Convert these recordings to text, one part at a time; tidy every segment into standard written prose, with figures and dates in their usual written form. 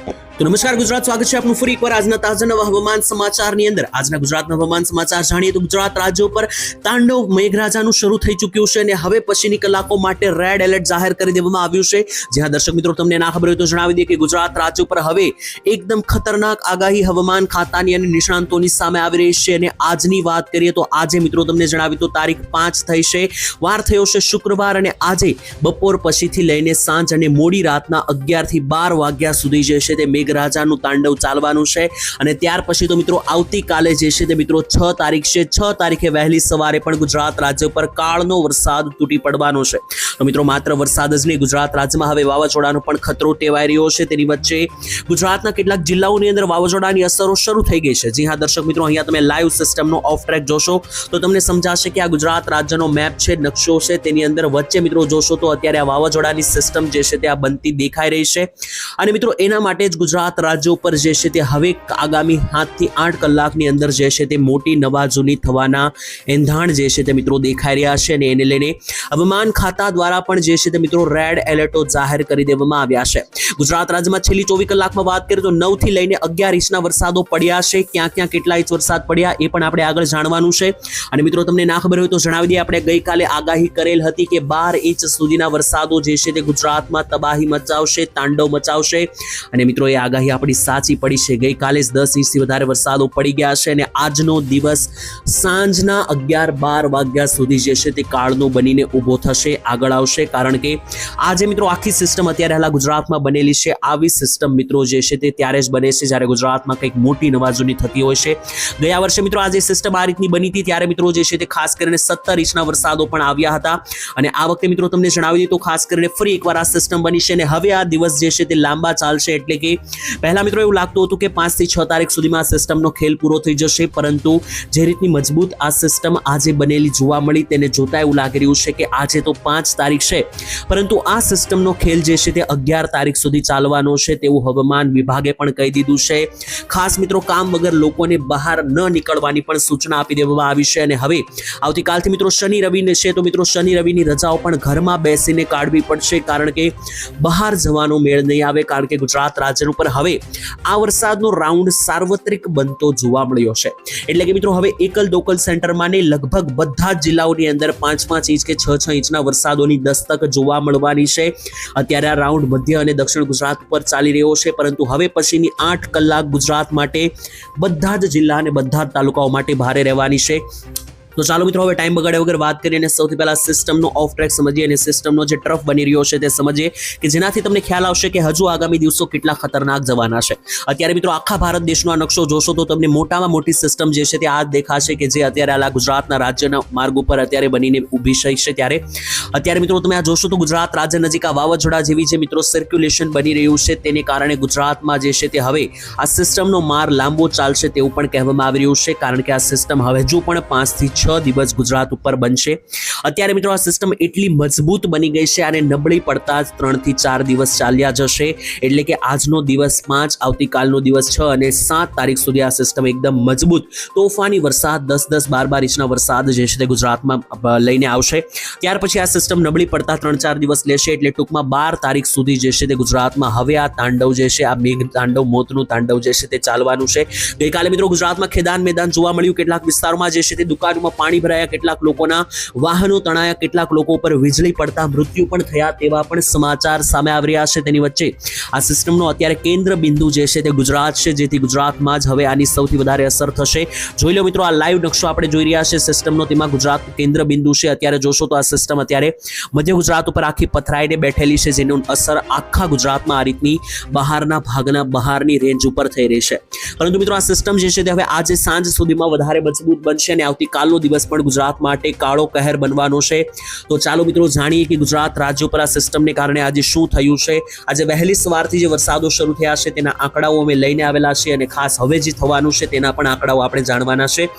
તો નમસ્કાર ગુજરાત, સ્વાગત છે આપનું ફરી એકવાર આજના તાજા નવા હવામાન સમાચારની અંદર। આજના ગુજરાતના હવામાન સમાચાર જાણીએ તો ગુજરાત રાજ્ય ઉપર તાંડવ મેઘરાજાનું શરૂ થઈ ચૂક્યું છે અને હવે પછીની કલાકો માટે રેડ એલર્ટ જાહેર કરી દેવામાં આવ્યું છે। જ્યાં દર્શક મિત્રો તમને ના ખબર હોય તો જણાવી દઈએ કે ગુજરાત રાજ્ય ઉપર હવે એકદમ ખતરનાક આગાહી હવામાન ખાતાની અને નિષ્ણાંતોની સામે આવી રહી છે। અને આજની વાત કરીએ તો આજે મિત્રો તમને જણાવી તો તારીખ 5 થઈ છે, વાર થયો છે શુક્રવાર, અને આજે બપોર પછીથી લઈને સાંજ અને મોડી રાતના 11 થી 12 વાગ્યા સુધી જે છે તે મેઘરાજાનું તાંડવ ચાલવાનું છે। અને ત્યાર પછી તો મિત્રો આવતીકાલે જે છે તે મિત્રો 6 તારીખ છે, 6 તારીખે વહેલી સવારે પણ ગુજરાત રાજ્ય પર કાળનો વરસાદ તૂટી પડવાનો છે। તો મિત્રો માત્ર વરસાદ જ નહીં, ગુજરાત રાજ્યમાં હવે વાવાઝોડાનો પણ ખતરો ટેવાઈ રહ્યો છે। તેની વચ્ચે ગુજરાતના કેટલાક જિલ્લાઓની અંદર વાવાઝોડાની અસરો શરૂ થઈ ગઈ છે। જી હા દર્શક મિત્રો, અહીંયા તમે લાઈવ સિસ્ટમનો ઓફ ટ્રેક જોશો તો તમને સમજાશે કે આ ગુજરાત રાજ્યનો મેપ છે, નકશો છે, તેની અંદર વચ્ચે મિત્રો જોશો તો અત્યારે આ વાવાઝોડાની સિસ્ટમ જે છે તે આ બનતી દેખાઈ રહી છે। અને મિત્રો એના માટે જ ગુજરાત રાજ્ય ઉપર જે છે તે હવે આગામી 7 થી 8 કલાકની અંદર જે છે તે મોટી નવાજૂની થવાના એંધાણ જે છે તે મિત્રો દેખાઈ રહ્યા છે। અને એને લઈને હવામાન ખાતા દ્વારા પણ જે છે તે મિત્રો રેડ એલર્ટો જાહેર કરી દેવામાં આવ્યા છે। ગુજરાત રાજ્યમાં છેલ્લી 24 કલાકમાં વાત કરીએ તો 9 થી લઈને 11 ઇંચના વરસાદો પડ્યા છે। ક્યાં ક્યાં કેટલા ઇંચ વરસાદ પડ્યા એ પણ આપણે આગળ જાણવાનું છે। અને મિત્રો તમને ના ખબર હોય તો જણાવી દઈએ, આપણે ગઈકાલે આગાહી કરેલ હતી કે 12 ઇંચ સુધીના વરસાદો જે છે તે ગુજરાતમાં તબાહી મચાવશે, તાંડવ મચાવશે। અને મિત્રો એ આગાહી આપણી સાચી પડી છે। ગઈકાલે જ 10 ઇંચથી વધારે વરસાદો પડી ગયા છે અને આજનો દિવસ સાંજના 11-12 વાગ્યા સુધી જે છે તે કાળનો બનીને ઊભો થશે, આગળ આવશે। કારણ કે આજે મિત્રો આખી સિસ્ટમ અત્યારે હાલ ગુજરાતમાં બનેલી છે। આવી સિસ્ટમ મિત્રો જે છે તે ત્યારે જ બને છે જ્યારે ગુજરાતમાં કંઈક મોટી નવાજૂની થતી હોય છે। ગયા વર્ષે મિત્રો આજે સિસ્ટમ આ રીતની બની હતી, ત્યારે મિત્રો જે છે તે ખાસ કરીને 17 ઇંચના વરસાદો પણ આવ્યા હતા। અને આ વખતે મિત્રો તમને જણાવી દઈએ તો ખાસ કરીને ફરી એકવાર આ સિસ્ટમ બની છે અને હવે આ દિવસ જે છે તે લાંબા ચાલશે। એટલે કે પહેલા મિત્રો એવું લાગતું હતું કે 5 થી 6 તારીખ સુધીમાં આ સિસ્ટમનો ખેલ પૂરો થઈ જશે, પરંતુ જે રીતની મજબૂત આ સિસ્ટમ આજે બનેલી જોવા મળી તેને જોતા એવું લાગી રહ્યું છે કે આજે તો 5 તારીખ છે, પરંતુ આ સિસ્ટમનો ખેલ જે છે તે 11 તારીખ સુધી ચાલવાનો છે તેવું હવામાન વિભાગે પણ કહી દીધું છે। ખાસ મિત્રો કામ વગર લોકોને બહાર ન નીકળવાની પણ સૂચના આપી દેવામાં આવી છે। અને હવે આવતીકાલથી મિત્રો શનિ રવિને છે તો મિત્રો શનિ રવિની રજાઓ પણ ઘરમાં બેસીને કાઢવી પડશે, કારણ કે બહાર જવાનો મેળ નહીં આવે। કારણ કે ગુજરાત રાજ્ય ઉપર હવે આ વરસાદનો રાઉન્ડ સાર્વત્રિક બનતો જોવા મળ્યો છે। એટલે કે મિત્રો હવે એકલ દોકલ સેન્ટરમાં ને લગભગ બધા જ જિલ્લાઓની અંદર 5-5 ઇંચ કે 6-6 ઇંચના વરસાદોની દસ્તક જોવા મળવાની છે। અત્યારે આ રાઉન્ડ મધ્ય અને દક્ષિણ ગુજરાત ઉપર ચાલી રહ્યો છે, પરંતુ હવે પછીની 8 કલાક ગુજરાત માટે બધા જ જિલ્લા અને બધા જ તાલુકાઓ માટે ભારે રહેવાની છે। તો ચાલો મિત્રો હવે ટાઈમ બગાડ્યા વગર વાત કરીએ અને સૌથી પહેલા સિસ્ટમનો ઓફ ટ્રેક સમજીએ અને સિસ્ટમનો જે ટ્રફ બની રહ્યો છે તે સમજીએ કે જેનાથી તમને ખ્યાલ આવશે કે હજુ આગામી દિવસો કેટલા ખતરનાક જવાના છે। અત્યારે મિત્રો આખા ભારત દેશનો આ નકશો જોશો તો તમને મોટામાં મોટી સિસ્ટમ જે છે તે આ દેખાશે કે જે અત્યારે હાલ ગુજરાતના રાજ્યના માર્ગ ઉપર અત્યારે બનીને ઊભી થઈ છે। ત્યારે અત્યારે મિત્રો તમે આ જોશો તો ગુજરાત રાજ્ય નજીક આ વાવાઝોડા જેવી જે મિત્રો સર્ક્યુલેશન બની રહ્યું છે તેને કારણે ગુજરાતમાં જે છે તે હવે આ સિસ્ટમનો માર લાંબો ચાલશે તેવું પણ કહેવામાં આવી રહ્યું છે। કારણ કે આ સિસ્ટમ હવે હજુ પણ 5 થી 6 દિવસ ગુજરાત ઉપર બનશે। અત્યારે મિત્રો આ સિસ્ટમ એટલી મજબૂત બની ગઈ છે અને નબળી પડતા જ 3 થી 4 દિવસ ચાલ્યા જશે। એટલે કે આજનો દિવસ 5, આવતીકાલનો દિવસ 6 અને 7 તારીખ સુધી આ સિસ્ટમ એકદમ મજબૂત તોફાની વરસાદ 10-10, 12-12 ઇંચના વરસાદ જે છે તે ગુજરાતમાં લઈને આવશે। ત્યાર પછી આ સિસ્ટમ નબળી પડતા 3-4 દિવસ લેશે, એટલે ટૂંકમાં 12 તારીખ સુધી જે છે તે ગુજરાતમાં હવે આ તાંડવ જે છે, આ મેઘ તાંડવ, મોતનું તાંડવ જે છે તે ચાલવાનું છે। ગઈકાલે મિત્રો ગુજરાતમાં ખેદાન મેદાન જોવા મળ્યું, કેટલાક વિસ્તારોમાં જે છે તે દુકાનોમાં પાણી ભરાયા, કેટલાક લોકોના વાહનો તણાયા, કેટલાક લોકો ઉપર વીજળી પડતા મૃત્યુ પણ થયા તેવા પણ સમાચાર સામે આવી રહ્યા છે। તેની વચ્ચે આ સિસ્ટમનો અત્યારે કેન્દ્ર બિંદુ જે છે તે ગુજરાત છે, જેથી ગુજરાતમાં જ હવે આની સૌથી વધારે અસર થશે। જોઈ લો મિત્રો, આ લાઈવ નકશો આપણે જોઈ રહ્યા છે સિસ્ટમનો, તેમાં ગુજરાતનું કેન્દ્ર બિંદુ છે। અત્યારે જોશો તો આ સિસ્ટમ અત્યારે મધ્ય ગુજરાત ઉપર આખી પથરાઈને બેઠેલી છે, જેની અસર આખા ગુજરાતમાં આ રીતની બહારના ભાગના બહારની રેન્જ ઉપર થઈ રહી છે। પરંતુ મિત્રો આ સિસ્ટમ જે છે તે હવે આજે સાંજ સુધીમાં વધારે મજબૂત બનશે અને આવતીકાલનો દિવસ પણ ગુજરાત માટે કાળો કહેર બનવાનો છે। તો ચાલો મિત્રો જાણીએ કે ગુજરાત રાજ્ય ઉપર આ સિસ્ટમને કારણે આજે શું થયું છે। આજે વહેલી સવારથી જે વરસાદો શરૂ થયા છે તેના આંકડાઓ અમે લઈને આવેલા છે અને ખાસ હવે જે થવાનું છે તેના પણ આંકડાઓ આપણે જાણવાના છે।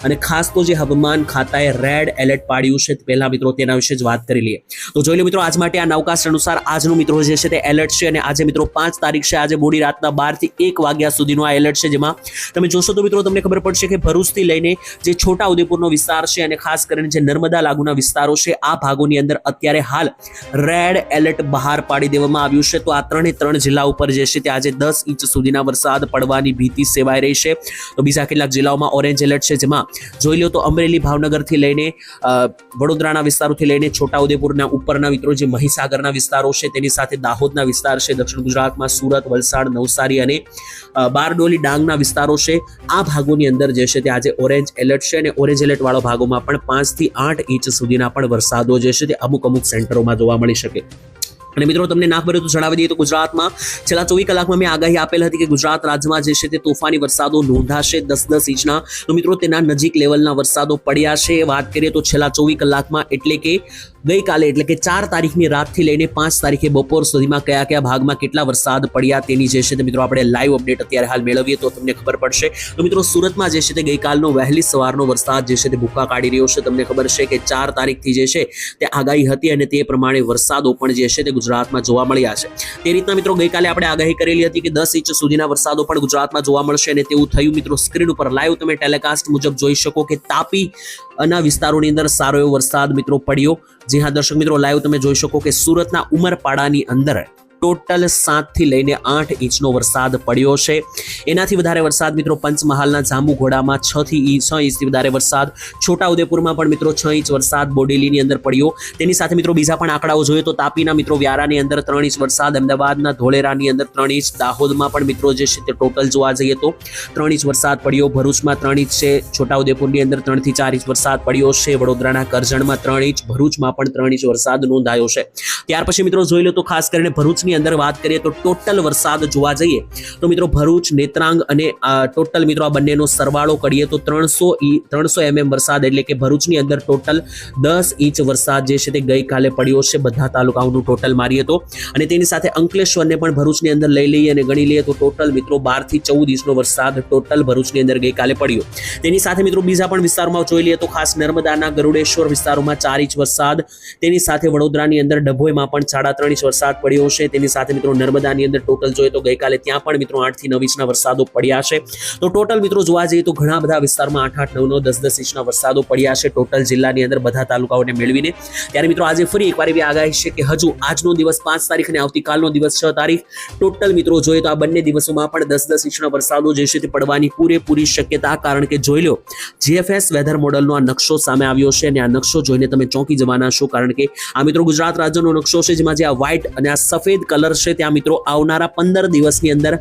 અને ખાસ તો જે હવામાન ખાતાએ રેડ એલર્ટ પાડ્યું છે પહેલા મિત્રો તેના વિશે જ વાત કરી લઈએ। તો જોઈ લો મિત્રો, આજ માટે આ નવકાશ અનુસાર આજનું મિત્રો જે છે તે એલર્ટ છે અને આજે મિત્રો 5 તારીખ છે। આજે મોડી રાતના 12 થી 1 વાગ્યા સુધીનું આ એલર્ટ છે, જેમાં તમે જોશો તો મિત્રો તમને ખબર પડશે કે ભરૂચથી લઈને જે છોટા ઉદેપુરનો વિસ્તાર છે અને ખાસ કરીને જે નર્મદા લાગુના વિસ્તારો છે આ ભાગોની અંદર અત્યારે હાલ રેડ એલર્ટ બહાર પાડી દેવામાં આવ્યું છે. તો આ 3 જિલ્લા ઉપર જે છે તે આજે 10 ઇંચ સુધીના વરસાદ પડવાની ભીતિ સેવાઈ રહી છે. તો બીજા કેટલાક જિલ્લાઓમાં ઓરેન્જ એલર્ટ છે, જેમાં જોઈ લો તો અમરેલી, ભાવનગરથી લઈને વડોદરાના વિસ્તારોથી લઈને છોટાઉદેપુરના ઉપરના મિત્રો જે મહીસાગરના વિસ્તારો છે તેની સાથે દાહોદના વિસ્તાર છે, દક્ષિણ ગુજરાતમાં સુરત, વલસાડ, નવસારી અને બારડોલી, ડાંગના વિસ્તારો છે. આ ભાગોની અંદર જે છે તે આજે ઓરેન્જ એલર્ટ છે અને ઓરેન્જ એલર્ટ વાળા ભાગોમાં પણ 5 થી 8 ઇંચ સુધીના પણ વરસાદો જે છે તે અમુક સેન્ટરોમાં જોવા મળી શકે. અને મિત્રો તમને ના ખબર તો જણાવી દઈએ તો ગુજરાતમાં છેલ્લા 24 કલાકમાં મેં આગાહી આપેલ હતી કે ગુજરાત રાજ્યમાં જે છે તે તોફાની વરસાદો નોંધાશે 10-10 ઇંચના. તો મિત્રો તેના નજીક લેવલના વરસાદો પડ્યા છે. વાત કરીએ તો છેલ્લા 24 કલાકમાં એટલે કે ગઈકાલે એટલે કે 4 તારીખની રાતથી લઈને 5 તારીખે બપોર સુધીમાં કયા ભાગમાં કેટલા વરસાદ પડ્યા તેની જે છે તે મિત્રો આપણે લાઈવ અપડેટ અત્યારે હાલ મેળવીએ તો તમને ખબર પડશે. તો મિત્રો સુરતમાં જે છે તે ગઈકાલનો વહેલી સવારનો વરસાદ જે છે તે ભૂક્કા કાઢી રહ્યો છે. તમને ખબર છે કે 4 તારીખથી જે છે તે આગાહી હતી અને તે પ્રમાણે વરસાદો પણ જે છે તે ગુજરાતમાં જોવા મળ્યા છે. તે રીતના મિત્રો ગઈકાલે આપણે આગાહી કરેલી હતી કે 10 ઇંચ સુધીના વરસાદો પણ ગુજરાતમાં જોવા મળશે અને તેવું થયું. મિત્રો સ્ક્રીન ઉપર લાઈવ તમે ટેલિકાસ્ટ મુજબ જોઈ શકો કે તાપી ના વિસ્તારોની અંદર સારો એવો વરસાદ મિત્રો પડ્યો. જી હા દર્શક મિત્રો, લાઈવ તમે જોઈ શકો કે સુરતના ઉમરપાડાની અંદર ટોટલ 7 થી લઈને 8 ઇંચનો વરસાદ પડ્યો છે. એનાથી વધારે વરસાદ મિત્રો પંચમહાલના જાંબુઘોડામાં 6 થી 6 ઇંચથી વધારે વરસાદ, છોટાઉદેપુરમાં પણ મિત્રો 6 ઇંચ વરસાદ બોડેલીની અંદર પડ્યો. તેની સાથે મિત્રો બીજા પણ આંકડાઓ જોઈએ તો તાપીના મિત્રો વ્યારાની અંદર 3 ઇંચ વરસાદ, અમદાવાદના ધોળેરાની અંદર 3 ઇંચ, દાહોદમાં પણ મિત્રો જે છે તે ટોટલ જોવા જઈએ તો 3 ઇંચ વરસાદ પડ્યો, ભરૂચમાં 3 ઇંચ છે, છોટાઉદેપુરની અંદર 3 થી 4 ઇંચ વરસાદ પડ્યો છે, વડોદરાના કરજણમાં 3 ઇંચ, ભરૂચમાં પણ 3 ઇંચ વરસાદ નોંધાયો છે. ત્યાર પછી મિત્રો જોઈ લો તો ખાસ કરીને ભરૂચ અંદર વાત કરીએ તો ટોટલ વરસાદ જોવા જઈએ તો મિત્રો ભરૂચ, નેત્રાંગ અને ટોટલ મિત્રો આ બંનેનો સરવાળો કરીએ તો 300 mm વરસાદ એટલે કે ભરૂચની અંદર ટોટલ 10 ઇંચ વરસાદ જે છે તે ગઈકાલે પડ્યો છે. બધા તાલુકાઓનું ટોટલ મારીએ તો અને તેની સાથે અંકલેશ્વરને પણ ભરૂચની અંદર લઈ લઈએ અને ગણી લઈએ તો ટોટલ મિત્રો 12 થી 14 ઇંચનો વરસાદ ટોટલ ભરૂચની અંદર ગઈકાલે પડ્યો. તેની સાથે મિત્રો બીજા પણ વિસ્તારોમાં જોઈ લઈએ તો ખાસ નર્મદાના ગરુડેશ્વર વિસ્તારોમાં 4 ઇંચ વરસાદ, તેની સાથે વડોદરાની અંદર ડભોઈમાં પણ 3.5 ઇંચ વરસાદ પડ્યો છે. તેની સાથે મિત્રો નર્મદાની અંદર ટોટલ જોઈએ તો ગઈકાલે ત્યાં પણ મિત્રો 8 થી 9 ઇંચના વરસાદો પડ્યા છે. તો ટોટલ મિત્રો જોવા જઈએ તો ઘણા બધા વિસ્તારમાં 8-8, 9-9, 10-10 ઇંચના વરસાદો પડ્યા છે ટોટલ જિલ્લાની અંદર બધા તાલુકાઓને મેળવીને. ત્યારે મિત્રો આજે ફરી એકવાર એવી આગાહી છે કે હજુ આજનો દિવસ 5 તારીખ અને આવતીકાલનો દિવસ 6 તારીખ ટોટલ મિત્રો જોઈએ તો આ બંને દિવસોમાં પણ 10-10 ઇંચના વરસાદો જે છે તે પડવાની પૂરેપૂરી શક્યતા. કારણ કે જોઈ લો જીએફએસ વેધર મોડલનો આ નકશો સામે આવ્યો છે અને આ નકશો જોઈને તમે ચોંકી જવાના છો. કારણ કે આ મિત્રો ગુજરાત રાજ્યનો નકશો છે જેમાં જે આ વ્હાઇટ અને આ સફેદ કલર છે ત્યાં મિત્રો આવનારા 15 દિવસની અંદર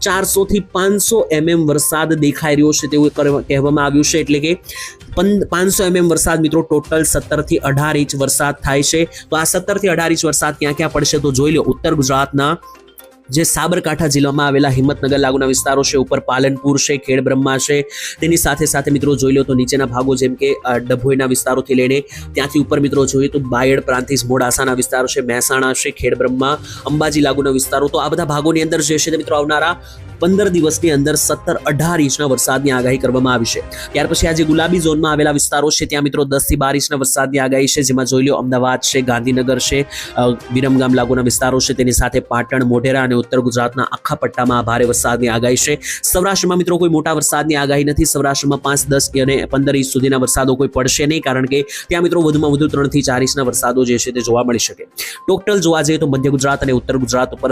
400 થી 500 mm વરસાદ દેખાઈ રહ્યો છે તેવું કહેવામાં આવ્યું છે. એટલે કે 500 mm વરસાદ મિત્રો ટોટલ 17 થી 18 ઇંચ વરસાદ થાય છે. તો આ 17 થી 18 ઇંચ વરસાદ ક્યાં પડશે તો જોઈ લો ઉત્તર ગુજરાતના જે સાબરકાંઠા જિલ્લામાં આવેલા હિંમતનગર લાગુના વિસ્તારો છે, ઉપર પાલનપુર છે, ખેડબ્રહ્મા છે, તેની સાથે સાથે મિત્રો જોઈ લો તો નીચેના ભાગો જેમ કે ડભોઈના વિસ્તારોથી લઈને ત્યાંથી ઉપર મિત્રો જોઈએ તો બાયડ, પ્રાંતિજ, મોડાસાના વિસ્તારો છે, મહેસાણા છે, ખેડબ્રહ્મા, અંબાજી લાગુના વિસ્તારો. તો આ બધા ભાગોની અંદર જે છે તે મિત્રો આવનારા 15 દિવસની અંદર 17-18 ઇંચના વરસાદની આગાહી કરવામાં આવી છે. ત્યાર પછી આજે ગુલાબી ઝોનમાં આવેલા વિસ્તારો છે ત્યાં મિત્રો 10 થી 12 ઇંચના વરસાદની આગાહી છે, જેમાં જોઈ લો અમદાવાદ છે, ગાંધીનગર છે, વિરમગામ લાગુના વિસ્તારો છે, તેની સાથે પાટણ, મોઢેરા અને ઉત્તર ગુજરાતના આખા પટ્ટામાં ભારે વરસાદની આગાહી છે. સૌરાષ્ટ્રમાં મિત્રો કોઈ મોટા વરસાદની આગાહી નથી. સૌરાષ્ટ્રમાં 5, 10 અને 15 ઇંચ સુધીના વરસાદો કોઈ પડશે નહીં, કારણ કે ત્યાં મિત્રો વધુમાં વધુ 3 થી 4 ઇંચના વરસાદો જે છે તે જોવા મળી શકે. ટોટલ જોવા જઈએ તો મધ્ય ગુજરાત અને ઉત્તર ગુજરાત ઉપર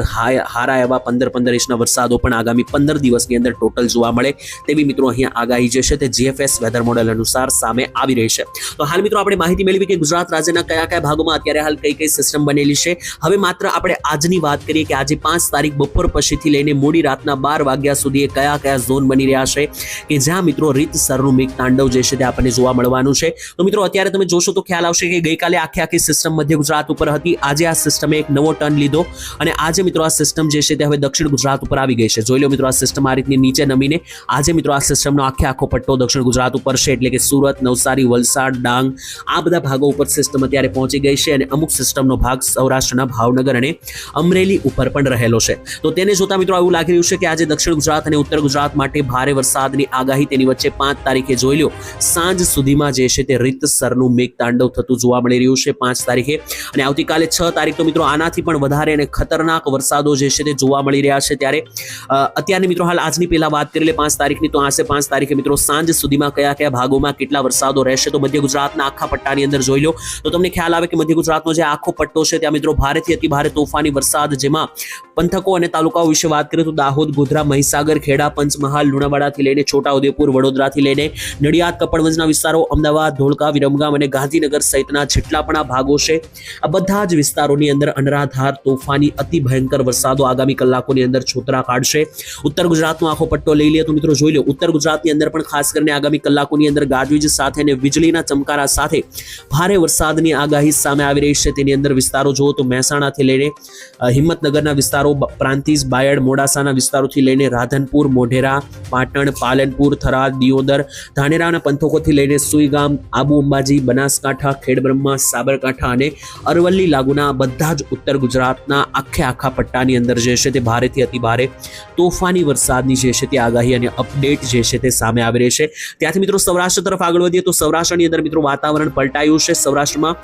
હારા એવા 15-15 ઇંચના વરસાદો પણ આગામી 15 દિવસની અંદર ટોટલ જોવા મળે તેવી મિત્રો અહીંયા આગાહી જે છે તે જીએફએસ વેધર મોડેલ અનુસાર સામે આવી રહી છે. તો હાલ મિત્રો આપણે માહિતી મેળવી કે ગુજરાત રાજ્યના કયા ભાગોમાં અત્યારે હાલ કઈ સિસ્ટમ બનેલી છે. હવે માત્ર આપણે આજની વાત કરીએ કે આજે 5 તારીખ બપોર પછીથી લઈને મોડી રાતના 12 વાગ્યા સુધી કયા ઝોન બની રહ્યા છે કે જ્યાં મિત્રો રીતસરનું મેઘ તાંડવ જે છે તે આપણને જોવા મળવાનું છે. તો મિત્રો અત્યારે તમે જોશો તો ખ્યાલ આવશે કે ગઈકાલે આખી સિસ્ટમ મધ્ય ગુજરાત ઉપર હતી. આજે આ સિસ્ટમે એક નવો ટર્ન લીધો અને આજે મિત્રો આ સિસ્ટમ જે છે તે હવે દક્ષિણ ગુજરાત ઉપર આવી ગઈ છે. જોઈ લો મિત્રો આ સિસ્ટમ આ રીતની નીચે નમીને આજે મિત્રો આ સિસ્ટમનો આખો પટ્ટો દક્ષિણ ગુજરાત ઉપર છે, એટલે કે સુરત, નવસારી, વલસાડ, ડાંગ આ બધા ભાગો ઉપર સિસ્ટમ અત્યારે પહોંચી ગઈ છે અને અમુક સિસ્ટમનો ભાગ સૌરાષ્ટ્રના ભાવનગર અને અમરેલી ઉપર પણ રહેલો છે. તો તેને જોતા મિત્રો એવું લાગી રહ્યું છે કે આજે દક્ષિણ ગુજરાત અને ઉત્તર ગુજરાત માટે ભારે વરસાદની આગાહી. તેની વચ્ચે 5 તારીખે જોઈ લો સાંજ સુધીમાં જે છે તે રીતસરનું મેઘ તાંડવ થતું જોવા મળી રહ્યું છે 5 તારીખે. અને આવતીકાલે 6 તારીખ તો મિત્રો આનાથી પણ વધારે અને ખતરનાક વરસાદો જે છે તે જોવા મળી રહ્યા છે. ત્યારે અત્યારની મિત્રો હાલ આજની પહેલા વાત કરી લે 5 તારીખની, તો આ છે 5 તારીખે મિત્રો સાંજ સુધીમાં કયા કયા ભાગોમાં કેટલા વરસાદો રહેશે. તો મધ્ય ગુજરાતના આખા પટ્ટાની અંદર જોઈ લો તો તમને ખ્યાલ આવે કે મધ્ય ગુજરાતનો જે આખો પટ્ટો છે ત્યાં મિત્રો ભારેથી અતિ ભારે તોફાની વરસાદ, જેમાં પંથકો અને તાલુકાઓ વિશે વાત કરીએ તો દાહોદ, ગોધરા, મહીસાગર, ખેડા, પંચમહાલ, લુણાવાડાથી લઈને છોટાઉદેપુર, વડોદરાથી લઈને નડિયાદ, કપડવંજના વિસ્તારો, અમદાવાદ, ધોળકા, વિરમગામ અને ગાંધીનગર સહિતના જેટલા પણ આ ભાગો છે આ બધા જ વિસ્તારોની અંદર અનરાધાર તોફાની અતિ ભયંકર વરસાદો આગામી કલાકોની અંદર છોતરા કાઢશે. ઉત્તર ગુજરાતનો આખો પટ્ટો લઈ લે તો મિત્રો જોઈ લો ઉત્તર ગુજરાતની અંદર પણ ખાસ કરીને આગામી કલાકોની અંદર ગાજવીજ સાથે અને વીજળીના ચમકારા સાથે ભારે વરસાદની આગાહી સામે આવી રહી છે. તેની અંદર વિસ્તારો જુઓ તો મહેસાણાથી લઈને હિંમતનગરના વિસ્તારો, પ્રાંતિજ, બાયડ, મોડાસાના વિસ્તારોથી લઈને રાધનપુર, મોઢેરા, પાટણ, પાલનપુર, થરાદ, દિયોદર, ધાનેરાના પંથકોથી લઈને સુઈગામ, આબુ અંબાજી, બનાસકાંઠા, ખેડબ્રહ્મા, સાબરકાંઠા અને અરવલ્લી લાગુના બધા જ ઉત્તર ગુજરાતના આખા પટ્ટાની અંદર જે છે તે ભારેથી અતિ ભારે તોફાની વરસાદની જે છે તે આગાહી અને અપડેટ જે છે તે સામે આવી રહી છે. ત્યાંથી મિત્રો સૌરાષ્ટ્ર તરફ આગળ વધીએ તો સૌરાષ્ટ્રની અંદર મિત્રો વાતાવરણ પલટાયું છે. સૌરાષ્ટ્રમાં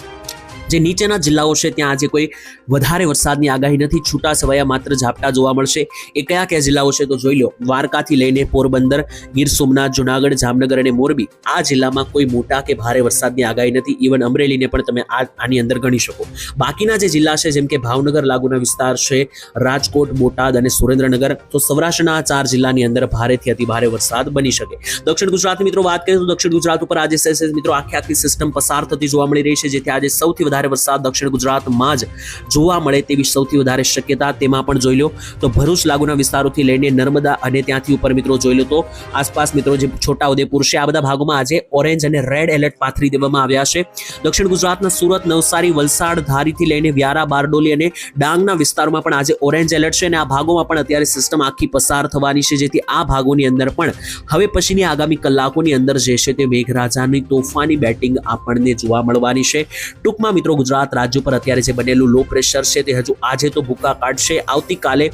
જે નીચેના જિલ્લાઓ છે ત્યાં આજે કોઈ વધારે વરસાદની આગાહી નથી, છૂટા છવાયા માત્ર ઝાપટા જોવા મળશે. એ કયા જિલ્લાઓ છે તો જોઈ લો દ્વારકાથી લઈને પોરબંદર, ગીર સોમનાથ, જુનાગઢ, જામનગર અને મોરબી આ જિલ્લામાં કોઈ મોટા કે ભારે વરસાદની આગાહી નથી. ઇવન અમરેલીને પણ તમે આની અંદર ગણી શકો. બાકીના જે જિલ્લા છે જેમ કે ભાવનગર લાગુના વિસ્તાર છે, રાજકોટ, બોટાદ અને સુરેન્દ્રનગર, તો સૌરાષ્ટ્રના 4 જિલ્લાની અંદર ભારેથી અતિ ભારે વરસાદ બની શકે. દક્ષિણ ગુજરાતની મિત્રો વાત કરીએ તો દક્ષિણ ગુજરાત ઉપર આજે મિત્રો આખી સિસ્ટમ પસાર થતી જોવા મળી રહી છે, જેથી આજે સૌથી વધારે વરસાદ દક્ષિણ ગુજરાતમાં જ જોવા મળે તેવી સૌથી વધારે શક્યતા. તેમાં પણ જોઈ લો તો ભરૂચ લાગુના વિસ્તારોથી લઈને નર્મદા અને ત્યાંથી ઉપર મિત્રો જોઈ લો તો આસપાસ મિત્રો જે છોટાઉદેપુર છે આ બધા ભાગોમાં આજે ઓરેન્જ અને રેડ એલર્ટ પાથરી દેવામાં આવ્યા છે. દક્ષિણ ગુજરાતના સુરત, નવસારી, વલસાડ, ધારીથી લઈને વ્યારા, બારડોલી અને ડાંગના વિસ્તારોમાં પણ આજે ઓરેન્જ એલર્ટ છે અને આ ભાગોમાં પણ અત્યારે સિસ્ટમ આખી પસાર થવાની છે, જેથી આ ભાગોની અંદર પણ હવે પછીની આગામી કલાકોની અંદર જે છે તે મેઘરાજાની તોફાની બેટિંગ આપણને જોવા મળવાની છે. ટૂંકમાં મિત્રો ગુજરાત રાજ્ય પર અત્યારે જે બનેલું લો પ્રેશર છે તે હજુ આજે તો ભૂકા કાઢશે. આવતીકાલે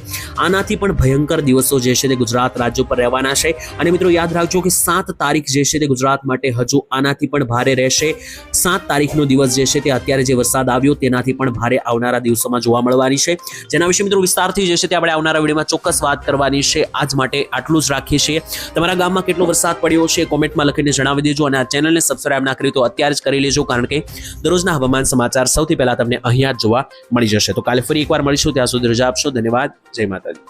આનાથી પણ ભયંકર દિવસો જે છે તે ગુજરાત રાજ્ય પર રહેવાના છે. અને મિત્રો યાદ રાખજો કે 7 તારીખ જે છે તે ગુજરાત માટે હજુ આનાથી પણ ભારે રહેશે. 7 તારીખનો દિવસ જે છે તે અત્યારે જે વરસાદ આવ્યો તેનાથી પણ ભારે આવનારા દિવસોમાં જોવા મળવાની છે, જેના વિશે મિત્રો વિસ્તારથી જે છે તે આપણે આવનારા વિડીયોમાં ચોક્કસ વાત કરવાની છે. આજ માટે આટલું જ રાખીએ છીએ. તમારા ગામમાં કેટલો વરસાદ પડ્યો છે કોમેન્ટમાં લખીને જણાવી દેજો અને આ ચેનલને સબસ્ક્રાઇબ ના કરી તો અત્યારે જ કરી લેજો, કારણ કે દરરોજના હવામાન સમાચાર સૌથી પહેલા તમને અહીંયા જ જોવા મળી જશે. તો કાલે ફરી એકવાર મળીશું, ત્યાં સુધી રજા આપશો. ધન્યવાદ. જય માતાજી.